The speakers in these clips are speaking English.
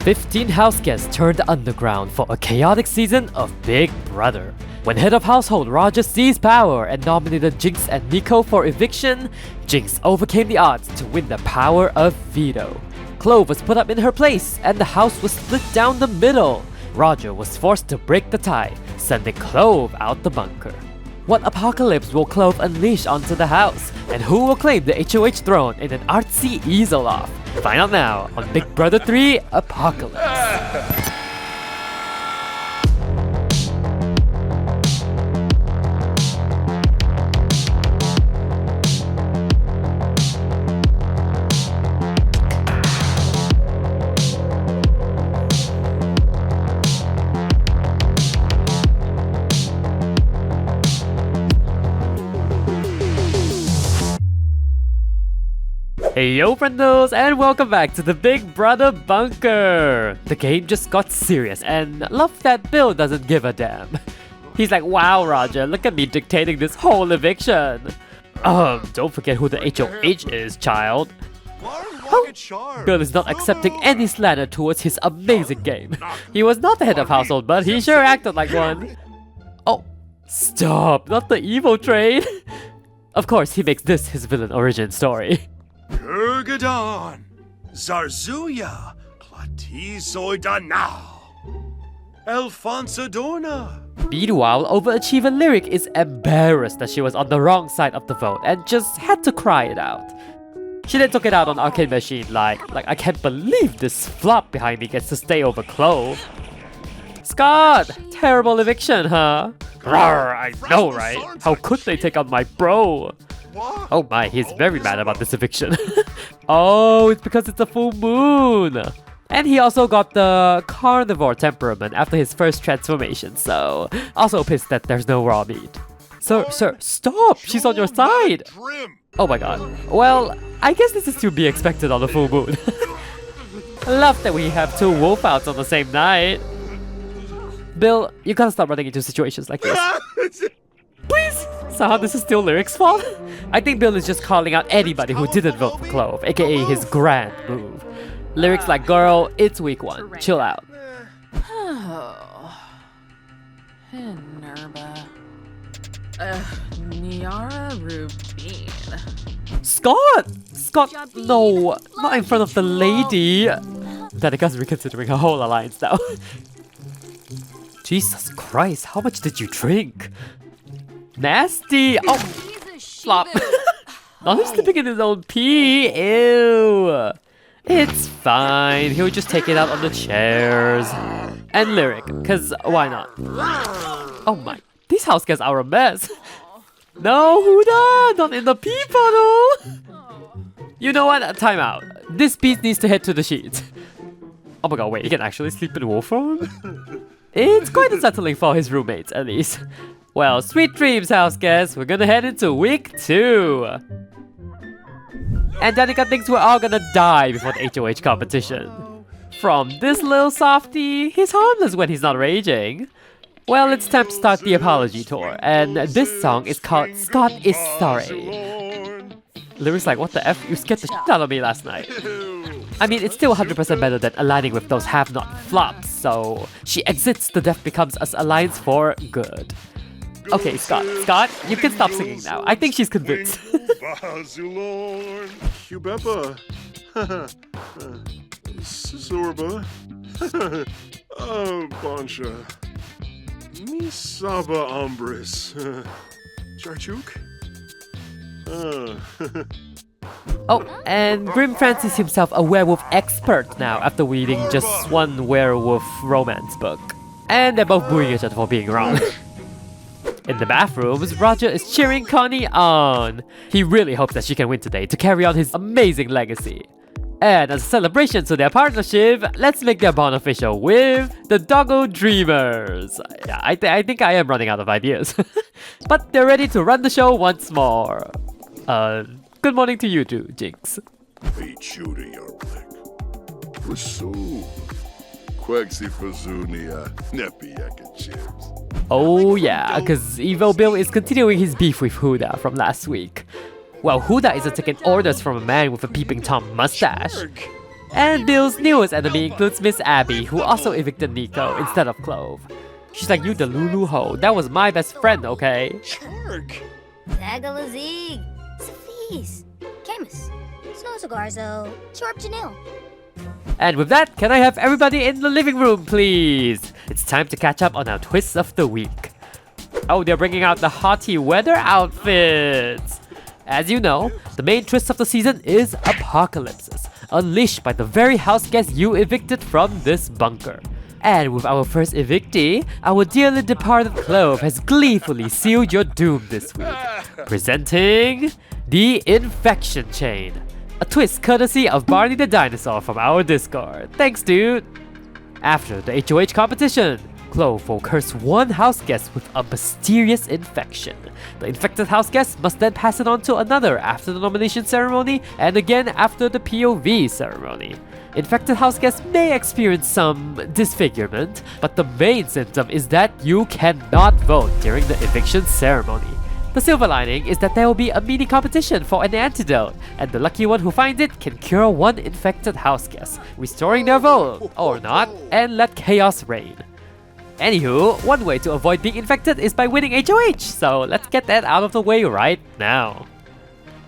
15 houseguests turned underground for a chaotic season of Big Brother. When head of household Roger seized power and nominated Jinx and Nico for eviction, Jinx overcame the odds to win the power of veto. Clove was put up in her place and the house was split down the middle. Roger was forced to break the tie, sending Clove out the bunker. What apocalypse will Clove unleash onto the house? And who will claim the HOH throne in an artsy easel-off? Find out now on Big Brother 3 Apocalypse. Hey yo friendos, and welcome back to the Big Brother Bunker! The game just got serious, and love that Bill doesn't give a damn. He's like, wow Roger, look at me dictating this whole eviction! Don't forget who the HOH is, child. Bill is not accepting any slander towards his amazing game. He was not the head of household, but he sure acted like one. Oh, stop, not the evil train! Of course, he makes this his villain origin story. Kurgadon, Zarzuya, Platisoidana, Alfonsadona. Meanwhile, overachiever Lyric is embarrassed that she was on the wrong side of the vote and just had to cry it out. She then took it out on Arcade Machine like I can't believe this flop behind me gets to stay over Clove. Scott! Terrible eviction, huh? Rawr, I know, right? How could they take out my bro? Oh my, he's very mad about this eviction. Oh, it's because it's a full moon. And he also got the carnivore temperament after his first transformation, so also pissed that there's no raw meat. Sir, stop! She's on your side! Oh my god. Well, I guess this is to be expected on a full moon. Love that we have two wolf outs on the same night. Bill, you gotta stop running into situations like this. Please! Somehow this is still Lyric's fault? I think Bill is just calling out anybody who didn't vote for Clove, aka his grand move. Lyric's like, girl, it's week 1, chill out. Nerva. Niara Rubin. Scott, no, not in front of the lady. Danica's reconsidering her whole alliance now. Jesus Christ, how much did you drink? Nasty! Oh, flop. Not him slipping in his own pee. Ew. It's fine. He'll just take it out on the chairs. And Lyric, cause why not? Oh my, these house guests are a mess. No, Huda, not in the pee puddle. You know what? Time out. This beast needs to head to the sheets. Oh my god, wait, he can actually sleep in wolf form? It's quite unsettling for his roommates, at least. Well, sweet dreams, house guests. We're gonna head into week 2. And Danica thinks we're all gonna die before the HOH competition. From this little softie, he's harmless when he's not raging. Well, it's time to start the apology tour, and this song is called Scott is Sorry. Lyric's like, what the F? You scared the shit out of me last night. I mean, it's still 100% better than aligning with those have-not flops, so she exits the Death Becomes Us alliance for good. Okay, Scott, you can stop singing now. I think she's convinced. Hubepa. Sorba. Boncha. Misaba Umbris. Charchuk? Oh, and Grim fancies himself a werewolf expert now after reading just one werewolf romance book. And they're both booing each other for being wrong. In the bathrooms, Roger is cheering Connie on. He really hopes that she can win today to carry on his amazing legacy. And as a celebration to their partnership, let's make their bond official with the Doggo Dreamers. Yeah, I think I am running out of ideas. But they're ready to run the show once more. Good morning to you too, Jinx. Oh yeah, cause Evil Bill is continuing his beef with Huda from last week. Well, Huda isn't taking orders from a man with a peeping Tom mustache. And Bill's newest enemy includes Miss Abby, who also evicted Nico instead of Clove. She's like, you the Lulu ho, that was my best friend, okay? Jerk. Tagalazig, Safis, Camus, Snowsugarzo, Chorp Janil. And with that, can I have everybody in the living room, please? It's time to catch up on our twists of the week. Oh, they're bringing out the haughty weather outfits! As you know, the main twist of the season is apocalypses, unleashed by the very house guests you evicted from this bunker. And with our first evictee, our dearly departed Clove has gleefully sealed your doom this week. Presenting the Infection Chain. A twist courtesy of Barney the Dinosaur from our Discord. Thanks, dude! After the HOH competition, Clove will curse one house guest with a mysterious infection. The infected house guest must then pass it on to another after the nomination ceremony and again after the POV ceremony. Infected house guests may experience some disfigurement, but the main symptom is that you cannot vote during the eviction ceremony. The silver lining is that there will be a mini competition for an antidote, and the lucky one who finds it can cure one infected house guest, restoring their vote, or not, and let chaos reign. Anywho, one way to avoid being infected is by winning HOH, so let's get that out of the way right now.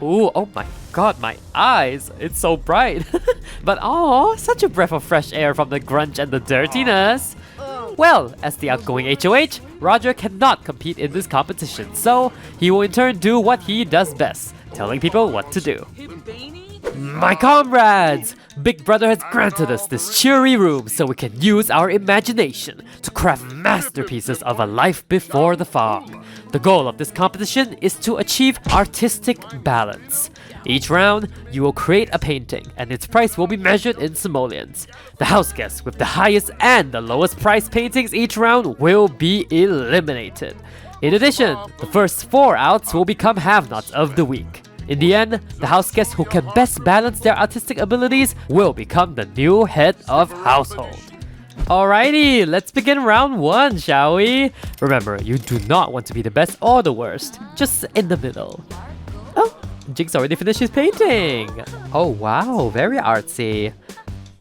Ooh, oh my god, my eyes, it's so bright. But oh, such a breath of fresh air from the grunge and the dirtiness. Well, as the outgoing HOH, Roger cannot compete in this competition, so he will in turn do what he does best, telling people what to do. My comrades! Big Brother has granted us this cheery room so we can use our imagination to craft masterpieces of a life before the fog. The goal of this competition is to achieve artistic balance. Each round, you will create a painting, and its price will be measured in simoleons. The house guests with the highest and the lowest price paintings each round will be eliminated. In addition, the first 4 outs will become have-nots of the week. In the end, the house guests who can best balance their artistic abilities will become the new head of household. Alrighty, let's begin round 1, shall we? Remember, you do not want to be the best or the worst, just in the middle. Oh, Jinx already finished his painting! Oh wow, very artsy.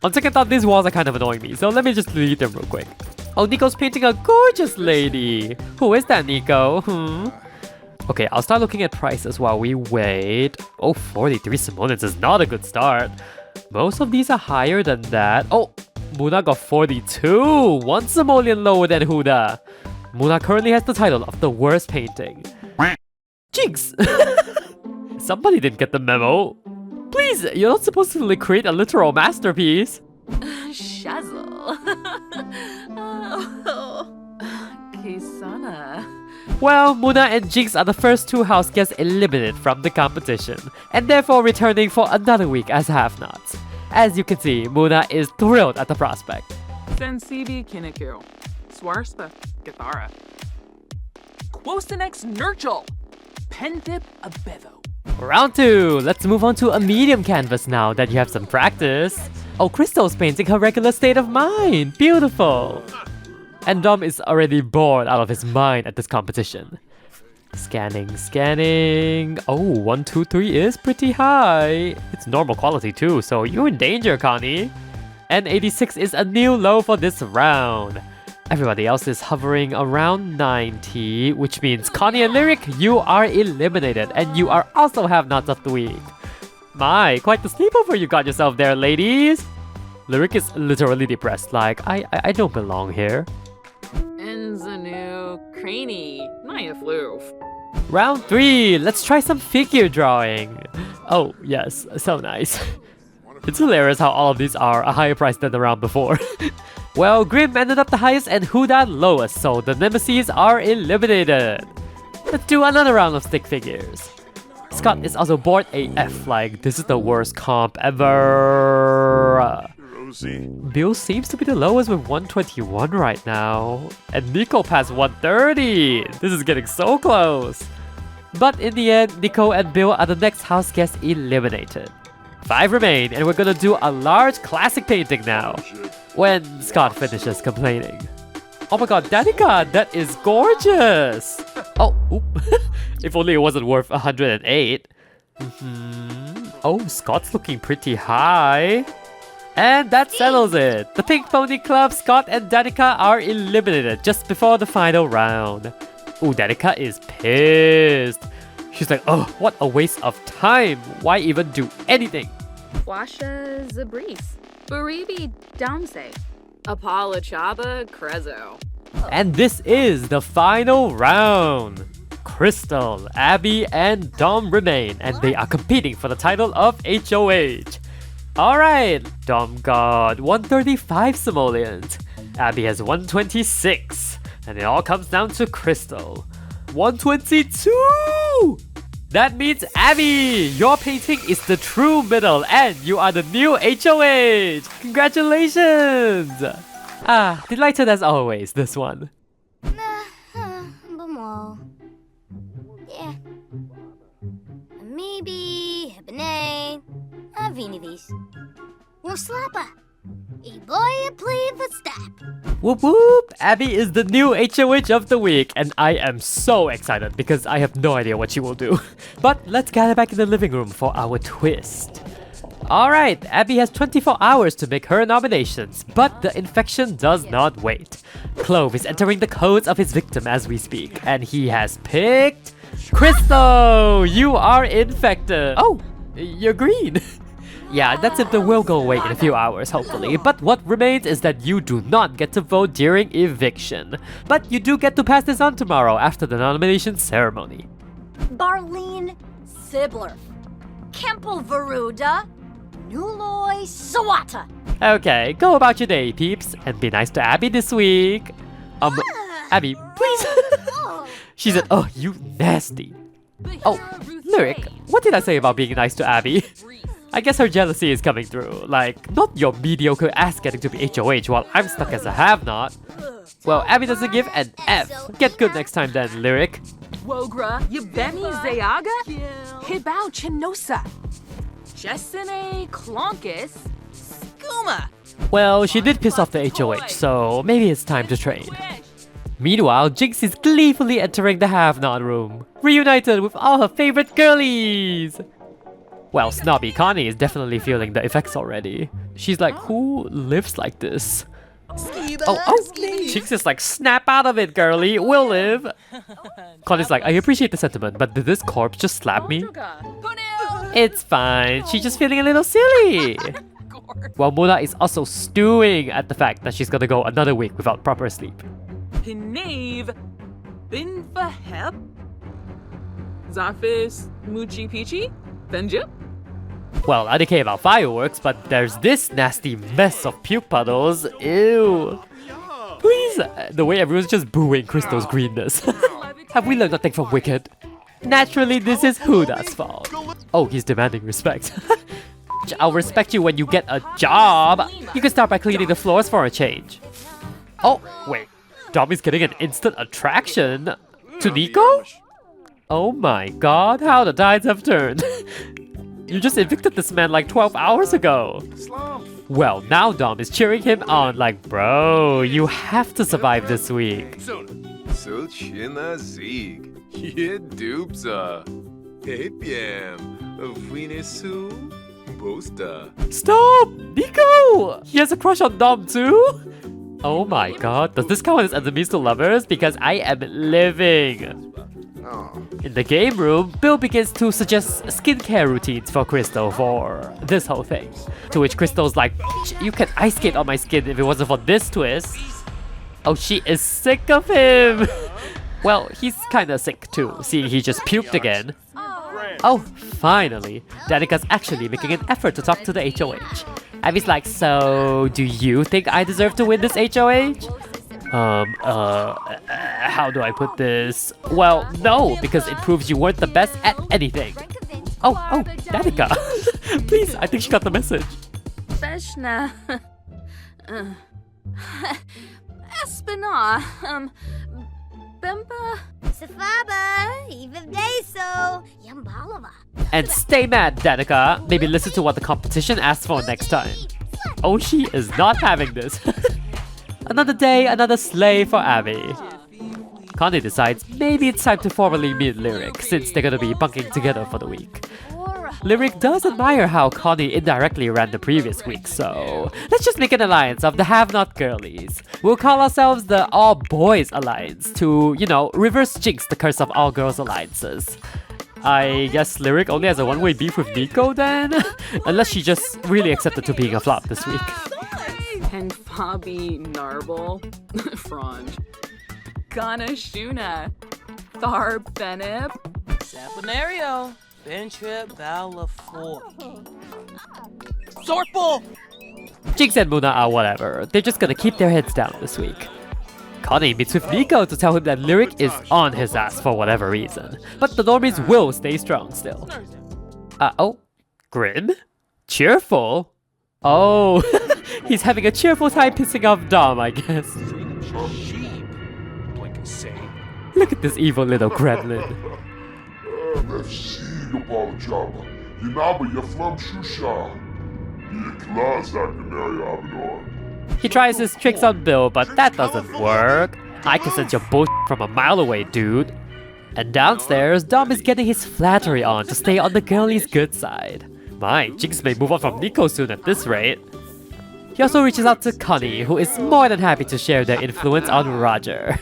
On second thought, these walls are kind of annoying me, so let me just delete them real quick. Oh, Nico's painting a gorgeous lady! Who is that, Nico? Okay, I'll start looking at prices while we wait. Oh, 43 simoleons is not a good start. Most of these are higher than that. Oh, Muna got 42! 1 simoleon lower than Huda. Muna currently has the title of the worst painting. Jinx! Somebody didn't get the memo. Please, you're not supposed to create a literal masterpiece. Shazzle. Kisana. Well, Muna and Jinx are the first 2 house guests eliminated from the competition, and therefore returning for another week as have-nots. As you can see, Muna is thrilled at the prospect. Sensibi Kiniku. Swarspa Githara. Quosenex Nurchel. Pendip Abevo. Round 2! Let's move on to a medium canvas now that you have some practice. Oh, Crystal's painting her regular state of mind! Beautiful! And Dom is already bored out of his mind at this competition. Scanning. Oh, 1, 2, 3 is pretty high. It's normal quality too, so you're in danger, Connie. And 86 is a new low for this round. Everybody else is hovering around 90, which means Connie and Lyric, you are eliminated, and you are also have-nots of the week. My, quite the sleepover you got yourself there, ladies. Lyric is literally depressed, like, I don't belong here. Enzanu Craney. Naya Floof. Round 3, let's try some figure drawing. Oh, yes, so nice. It's hilarious how all of these are a higher price than the round before. Well, Grim ended up the highest and Huda lowest, so the nemesis are eliminated. Let's do another round of stick figures. Scott is also bored AF, like this is the worst comp ever. Rosie. Bill seems to be the lowest with 121 right now. And Nico passed 130! This is getting so close! But in the end, Nico and Bill are the next house guests eliminated. 5 remain, and we're gonna do a large classic painting now. When Scott finishes complaining. Oh my god, Danica, that is gorgeous! Oh, oop. If only it wasn't worth 108. Oh, Scott's looking pretty high. And that settles it. The Pink Pony Club, Scott and Danica are eliminated just before the final round. Ooh, Danica is pissed. She's like, oh, what a waste of time. Why even do anything? Washa Zabris. Baribi Damse. Apala Chaba Crezo. And this is the final round. Crystal, Abby, and Dom remain, and they are competing for the title of HOH. Alright, Dom got 135 simoleons. Abby has 126. And it all comes down to Crystal. 122! That means Abby, your painting is the true middle and you are the new HOH! Congratulations! Delighted as always, this one. Bumol. Yeah. Maybe, Habanay, Vinivis. Or Slappa. A boy a play for step. Whoop whoop! Abby is the new HOH of the week, and I am so excited because I have no idea what she will do. But let's gather back in the living room for our twist. Alright, Abby has 24 hours to make her nominations, but the infection does not wait. Clove is entering the codes of his victim as we speak, and he has picked... Crystal! You are infected! Oh, you're green! Yeah, that symptom will go away in a few hours, hopefully, but what remains is that you do not get to vote during eviction. But you do get to pass this on tomorrow after the nomination ceremony. Barleen Sibler. Kempel Veruda. Nuloy Sawata. Okay, go about your day, peeps, and be nice to Abby this week. Abby, please. She said, oh, you nasty. Oh, Lyric, what did I say about being nice to Abby? I guess her jealousy is coming through. Like, not your mediocre ass getting to be HOH while I'm stuck as a have-not. Well, Abby doesn't give an F. Get good next time then, Lyric. Wogra, Yabemi Zayaga, Hibao Chinosa, Jessene Clonkus, Skooma. Well, she did piss off the HOH, so maybe it's time to train. Meanwhile, Jinx is gleefully entering the have-not room, reunited with all her favorite girlies! Well, Snobby Connie is definitely feeling the effects already. She's like, who lives like this? Oh, Jinx is like, snap out of it, girly, we'll live! Connie's like, I appreciate the sentiment, but did this corpse just slap me? It's fine, she's just feeling a little silly! While Mona is also stewing at the fact that she's gonna go another week without proper sleep. Pinave, Binfahep, Zafis, Muchi Pichi, Benjip. Well, I don't care about fireworks, but there's this nasty mess of puke puddles. Ew. Please, the way everyone's just booing Crystal's greenness. Have we learned nothing from Wicked? Naturally, this is Huda's fault. Oh, he's demanding respect. I'll respect you when you get a job. You can start by cleaning the floors for a change. Oh, wait. Dommy's getting an instant attraction? To Nico? Oh my god, how the tides have turned. You just evicted this man like 12 hours ago. Well, now Dom is cheering him on like, bro, you have to survive this week. Sulchina Zig. Je dupsa. Pepiam. Vinesu. Bosta. Stop! Nico! He has a crush on Dom too? Oh my god, does this count as enemies to lovers? Because I am living. In the game room, Bill begins to suggest skincare routines for Crystal for this whole thing. To which Crystal's like, you can ice skate on my skin if it wasn't for this twist. Oh, she is sick of him! Well, he's kinda sick too, seeing he just puked again. Oh, finally! Danica's actually making an effort to talk to the HOH. Abby's like, so, do you think I deserve to win this HOH? How do I put this? Well, no, because it proves you weren't the best at anything. Oh, Danica. Please, I think she got the message. Beshna. Espina. Bemba. Safaba. Even Deso. Yambalava. And stay mad, Danica. Maybe listen to what the competition asks for next time. Oh, she is not having this. Another day, another slay for Abby. Connie decides maybe it's time to formally meet Lyric, since they're gonna be bunking together for the week. Lyric does admire how Connie indirectly ran the previous week, so let's just make an alliance of the have-not girlies. We'll call ourselves the all-boys alliance to, you know, reverse jinx the curse of all-girls alliances. I guess Lyric only has a one-way beef with Nico then? Unless she just really accepted to being a flop this week. And Fabi Narble. Franj. Ghana Shuna. Thar Benib. Saponario. Bentrip Balafor. Sorple! Jinx and Muna are whatever. They're just gonna keep their heads down this week. Connie meets with Nico to tell him that Lyric is on his ass for whatever reason. But the normies will stay strong still. Oh? Grim? Cheerful? Oh, he's having a cheerful time pissing off Dom, I guess. Look at this evil little gremlin. He tries his tricks on Bill, but that doesn't work. I can sense your bullshit from a mile away, dude. And downstairs, Dom is getting his flattery on to stay on the girlie's good side. My, Jinx may move on from Nico soon at this rate. He also reaches out to Connie, who is more than happy to share their influence on Roger.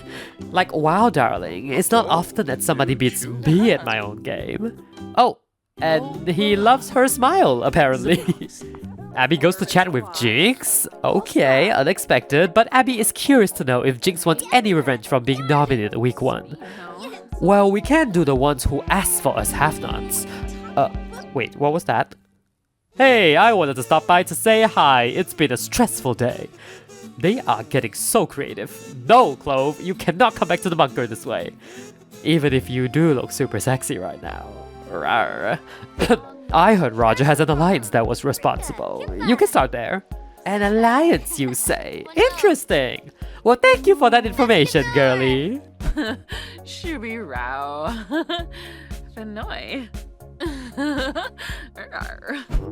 Like, wow, darling, it's not often that somebody beats me at my own game. Oh, and he loves her smile, apparently. Abby goes to chat with Jinx. Okay, unexpected, but Abby is curious to know if Jinx wants any revenge from being nominated week 1. Well, we can do the ones who asked for us have-nots. Wait, what was that? Hey, I wanted to stop by to say hi. It's been a stressful day. They are getting so creative. No, Clove, you cannot come back to the bunker this way. Even if you do look super sexy right now. Rawr. I heard Roger has an alliance that was responsible. You can start there. An alliance, you say? Interesting. Well, thank you for that information, girlie. Shubi Rao. Fenoi.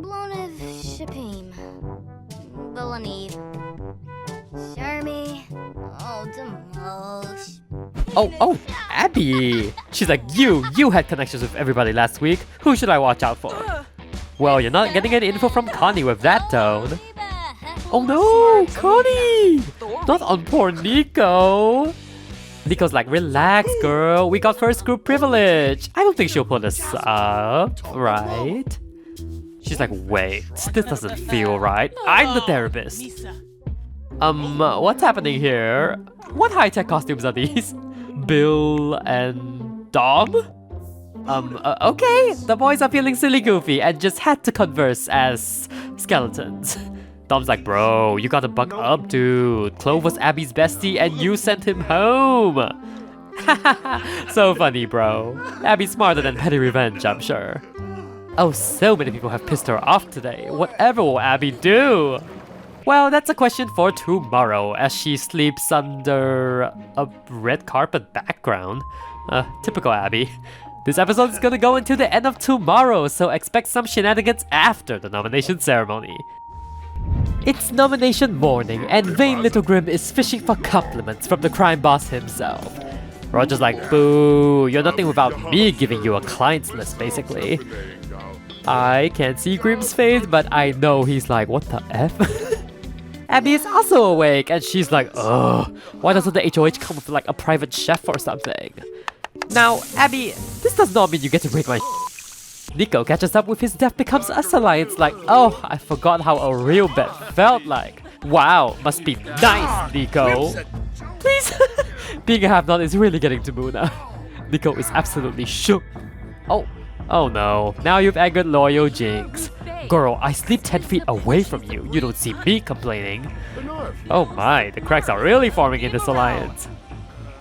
Bloniv Shipim. Bulaniv. Sharmy. Oh, Demosh. Oh, Abby! She's like, you had connections with everybody last week. Who should I watch out for? Well, you're not getting any info from Connie with that tone. Oh no, Connie! Not on poor Nico. Nico's like, relax, girl. We got first group privilege. I don't think she'll pull this up, right? She's like, wait, this doesn't feel right. I'm the therapist. What's happening here? What high-tech costumes are these? Bill and Dom? Okay, the boys are feeling silly goofy and just had to converse as skeletons. Dom's like, bro, you gotta buck up, dude. Clove was Abby's bestie and you sent him home. So funny, bro. Abby's smarter than petty revenge, I'm sure. Oh, so many people have pissed her off today. Whatever will Abby do? Well, that's a question for tomorrow as she sleeps under a red carpet background. Typical Abby. This episode is gonna go until the end of tomorrow, so expect some shenanigans after the nomination ceremony. It's nomination morning, and vain little Grim is fishing for compliments from the crime boss himself. Roger's like, boo, you're nothing without me giving you a clients list, basically. I can't see Grim's face, but I know he's like, what the F? Abby is also awake, and she's like, ugh, why doesn't the HOH come with like a private chef or something? Now, Abby, this does not mean you get to break my Nico catches up with his Death Becomes Us alliance like, oh, I forgot how a real bet felt like. Wow, must be nice, Nico. Please. Being a have-not is really getting to Muna. Nico is absolutely shook. Oh no, now you've angered loyal Jinx. Girl, I sleep 10 feet away from you. You don't see me complaining. Oh my, the cracks are really forming in this alliance.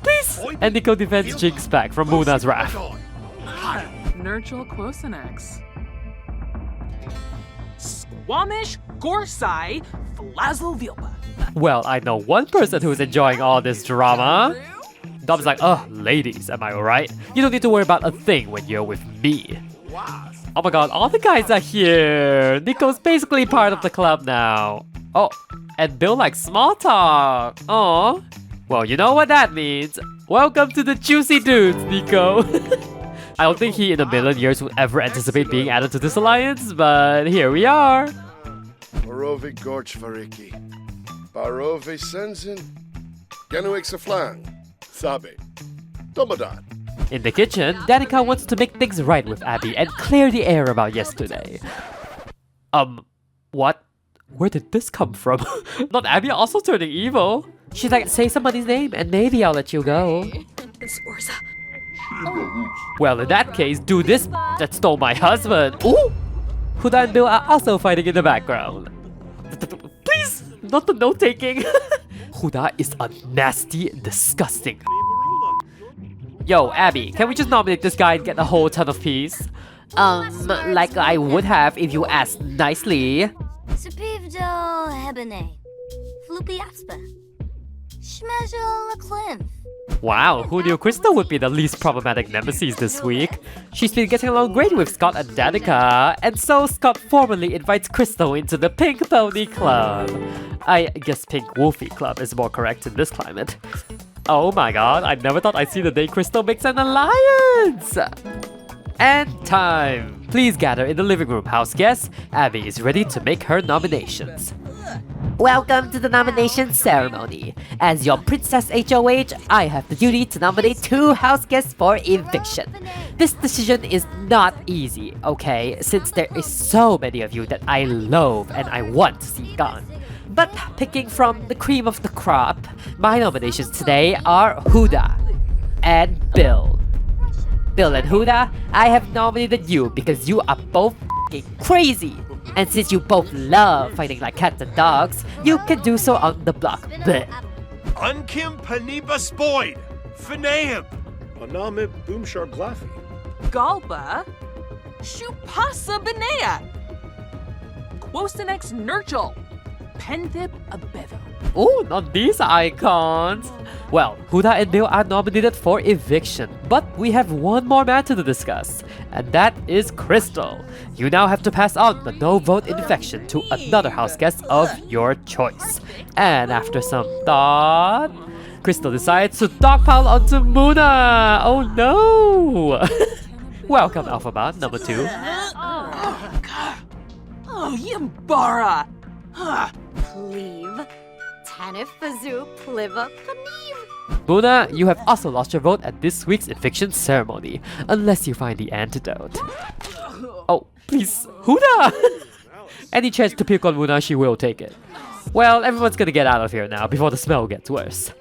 Please! And Nico defends Jinx back from Muna's wrath. Nurchel Quosenex. Squamish Gorsai Flazel Vilpa. Well, I know one person who's enjoying all this drama. Dom's like, ladies, am I alright? You don't need to worry about a thing when you're with me. Oh my god, all the guys are here. Nico's basically part of the club now. Oh, and Bill likes small talk. Aw. Well, you know what that means. Welcome to the juicy dudes, Nico. I don't think he in a million years would ever anticipate being added to this alliance, but here we are. Barovi Gorch Variki. Barovi Senzin. Genuik Saflang. Sabe. Domadan. In the kitchen, Danica wants to make things right with Abby and clear the air about yesterday. What? Where did this come from? Not Abby also turning evil. She's like, say somebody's name and maybe I'll let you go. It's Orza. Well, in that case, do this that stole my husband. Ooh! Huda and Bill are also fighting in the background. Please, not the note-taking. Huda is a nasty, disgusting. Yo, Abby, can we just nominate this guy and get a whole ton of peace? Like I would have if you asked nicely. Sapivdo hebene. Floopy aspa. Schmejo la clinth. Wow, who knew Crystal would be the least problematic nemesis this week? She's been getting along great with Scott and Danica, and so Scott formally invites Crystal into the Pink Pony Club. I guess Pink Wolfie Club is more correct in this climate. Oh my god, I never thought I'd see the day Crystal makes an alliance! And time! Please gather in the living room, house guests. Abby is ready to make her nominations. Welcome to the nomination ceremony. As your Princess HOH, I have the duty to nominate 2 house guests for eviction. This decision is not easy, okay, since there is so many of you that I loathe and I want to see gone. But picking from the cream of the crop, my nominations today are Huda and Bill. Bill and Huda, I have nominated you because you are both f***ing crazy. And since you both love fighting like cats and dogs, you can do so on the block. Blech. Unkim Paniba Spoid! Finaim! Anamib Boomshar Glaffy. Galba. Shupasa Benea. Quostenex Nurchel. Penthip Abevo. Oh, not these icons! Well, Huda and Bill are nominated for eviction, but we have one more matter to discuss, and that is Crystal. You now have to pass on the no-vote infection to another house guest of your choice. And after some thought, Crystal decides to dogpile onto Muna! Oh no! Welcome, Alphabet number 2. Oh, Yambara. Cleave. Tanif Fazoo Pliva Paniv. Muna, you have also lost your vote at this week's eviction ceremony, unless you find the antidote. Oh, please, Huda! Any chance to pick on Muna, she will take it. Well, everyone's gonna get out of here now before the smell gets worse.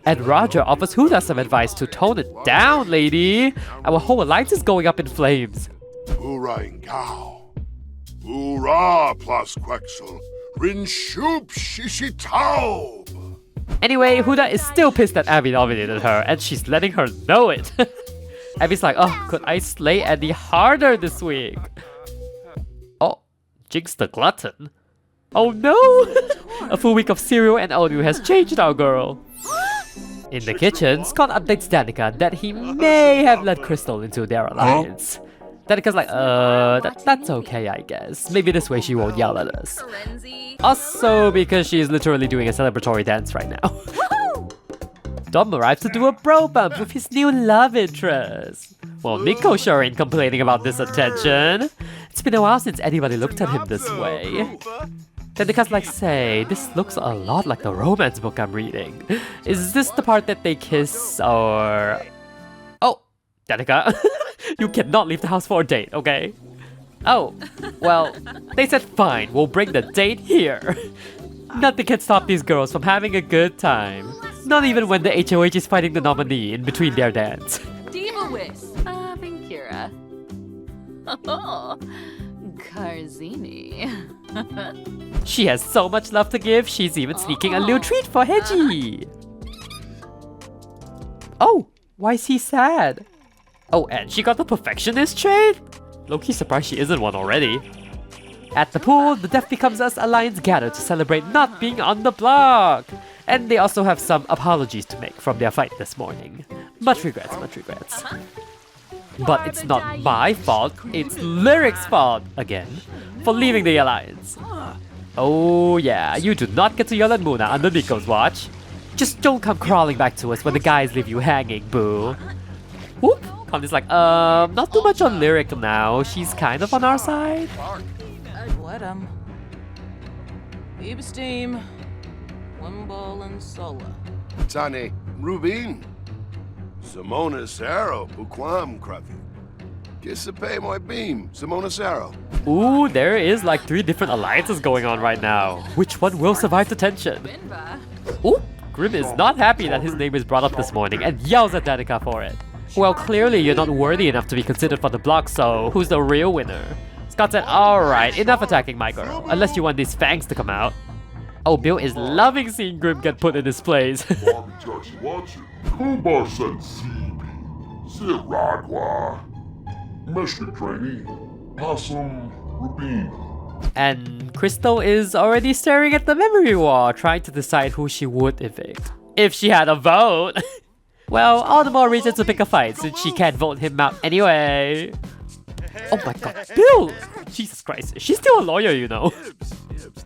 And Roger offers Huda some advice to tone it down, lady. Our whole alliance is going up in flames. Urain Gao. Ura plus Quexel. Rin Shoop Shishitaub. Anyway, Huda is still pissed that Abby nominated her, and she's letting her know it. Abby's like, oh, could I slay any harder this week? Oh, Jinx the Glutton. Oh no! A full week of cereal and oatmeal has changed our girl. In the kitchen, Scott updates Danica that he may have led Crystal into their alliance. Danica's like, that's okay, I guess. Maybe this way she won't yell at us. Also, because she's literally doing a celebratory dance right now. Dom arrives to do a bro bump with his new love interest. Well, Nico sure ain't complaining about this attention. It's been a while since anybody looked at him this way. Danica's like, say, this looks a lot like the romance book I'm reading. Is this the part that they kiss, or... Oh, Danica, you cannot leave the house for a date, okay? Oh, well, they said fine, we'll bring the date here. Nothing can stop these girls from having a good time. Not even when the HOH is fighting the nominee in between their dance. Diva Whis. Vinkira. Oh, Karzini. She has so much love to give, she's even sneaking a little treat for Hedgie. Oh, why is he sad? Oh, and she got the perfectionist trait? Low-key surprised she isn't one already. At the pool, the Death Becomes Us alliance gather to celebrate not being on the block. And they also have some apologies to make from their fight this morning. Much regrets, much regrets. But it's not my fault, it's Lyric's fault, again, for leaving the alliance. Oh yeah, you do not get to yell at Muna under Nico's watch. Just don't come crawling back to us when the guys leave you hanging, boo. Whoop! Connie's like, not too much on Lyric now. She's kind of on our side. Let 'em. Steam, Wimball and Sola. Tane, Rubin. Simona Saro, Buquam Crafi. Giuseppe my beam, Simona Saro. Ooh, there is like 3 different alliances going on right now. Which one will survive the tension? Ooh, Grim is not happy that his name is brought up this morning and yells at Danica for it. Well, clearly you're not worthy enough to be considered for the block, so who's the real winner? Scott said, alright, enough attacking my girl, unless you want these fangs to come out. Oh, Bill is loving seeing Grim get put in his place. And Crystal is already staring at the memory wall, trying to decide who she would evict. If she had a vote! Well, all the more reason to pick a fight, since she can't vote him out anyway. Oh my god, Bill! Jesus Christ, she's still a lawyer, you know.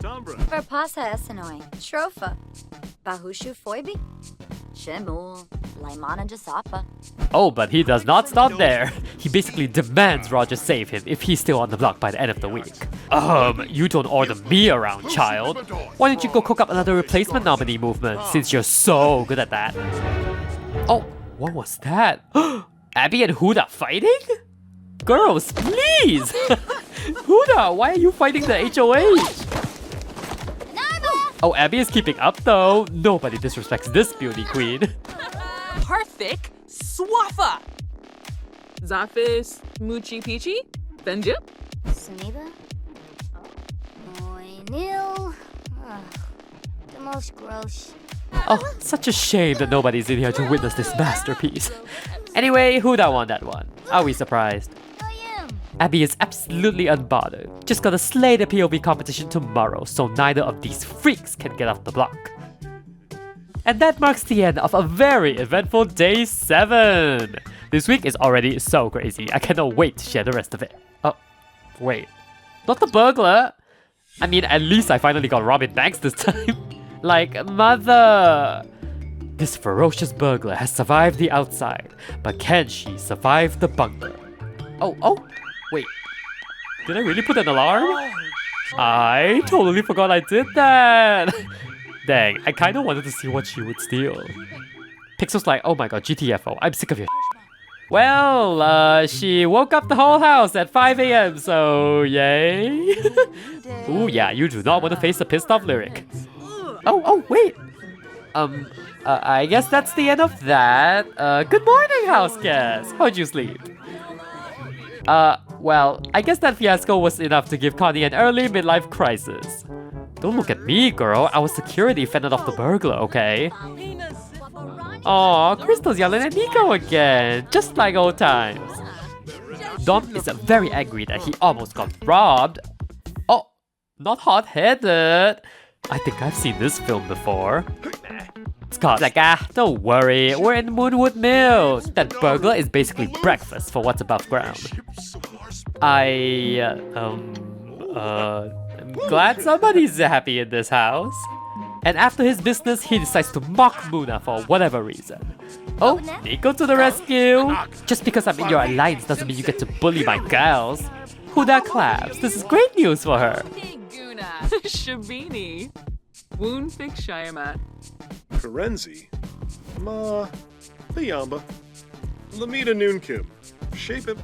Verpasa Essenoi, Shrofa, Bahushu Foibi, Shemul, Laimana Jasapa. Oh, but he does not stop there. He basically demands Roger save him if he's still on the block by the end of the week. You don't order me around, child. Why don't you go cook up another replacement nominee movement, since you're so good at that? Oh, what was that? Abby and Huda fighting? Girls, please! Huda, why are you fighting the HOH? Oh, Abby is keeping up though. Nobody disrespects this beauty queen. Parthik, Swafa. Zafis, Muchi Peachy, Benjip. Suniba? Nil. The most gross. Oh, such a shame that nobody's in here to witness this masterpiece. Anyway, Huda won that one. Are we surprised? Abby is absolutely unbothered. Just gotta slay the POV competition tomorrow so neither of these freaks can get off the block. And that marks the end of a very eventful day 7. This week is already so crazy. I cannot wait to share the rest of it. Oh, wait. Not the burglar? I mean, at least I finally got Robin Banks this time. Like, mother! This ferocious burglar has survived the outside, but can she survive the bunker? Oh, wait. Did I really put an alarm? I totally forgot I did that! Dang, I kinda wanted to see what she would steal. Pixel's like, oh my god, GTFO, I'm sick of your Well, she woke up the whole house at 5 AM, so yay! Ooh yeah, you do not want to face the pissed off Lyric. Oh, wait! I guess that's the end of that. Good morning, house guests! How'd you sleep? Well, I guess that fiasco was enough to give Connie an early midlife crisis. Don't look at me, girl. I was security fended off the burglar, okay? Aw, Crystal's yelling at Nico again, just like old times. Dom is very angry that he almost got robbed. Oh, not hot-headed. I think I've seen this film before. Scott's like, don't worry, we're in Moonwood Mills. That burglar is basically breakfast for what's above ground. I'm glad somebody's happy in this house. And after his business, he decides to mock Muna for whatever reason. Oh, Nico to the rescue! Just because I'm in your alliance doesn't mean you get to bully my gals. Huda claps, this is great news for her. Shabini, Woon Fik Shayamat. Karenzi. Ma. Liamba. Lamita Noonkim. Shape it.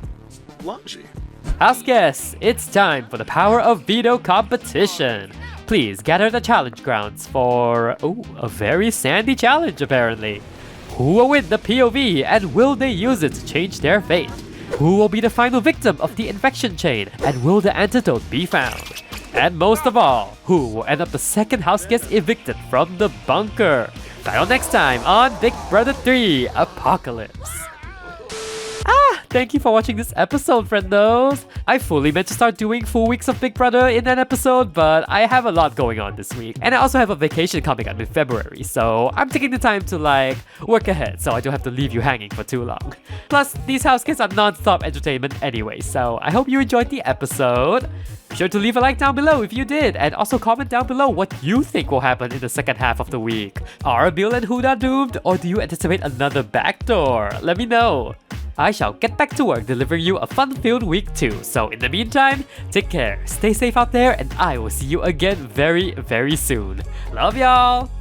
Lanji. House guests, it's time for the Power of Veto competition. Please gather the challenge grounds for, a very sandy challenge apparently. Who will win the POV and will they use it to change their fate? Who will be the final victim of the infection chain and will the antidote be found? And most of all, who will end up the second house guest evicted from the bunker? Find out next time on Big Brother 3 Apocalypse. Thank you for watching this episode, friendos. I fully meant to start doing full weeks of Big Brother in an episode, but I have a lot going on this week. And I also have a vacation coming up in February, so I'm taking the time to work ahead so I don't have to leave you hanging for too long. Plus, these house kids are non-stop entertainment anyway, so I hope you enjoyed the episode. Be sure to leave a like down below if you did, and also comment down below what you think will happen in the second half of the week. Are Bill and Huda doomed, or do you anticipate another backdoor? Let me know. I shall get back to work delivering you a fun-filled week too. So in the meantime, take care, stay safe out there, and I will see you again very, very soon. Love y'all!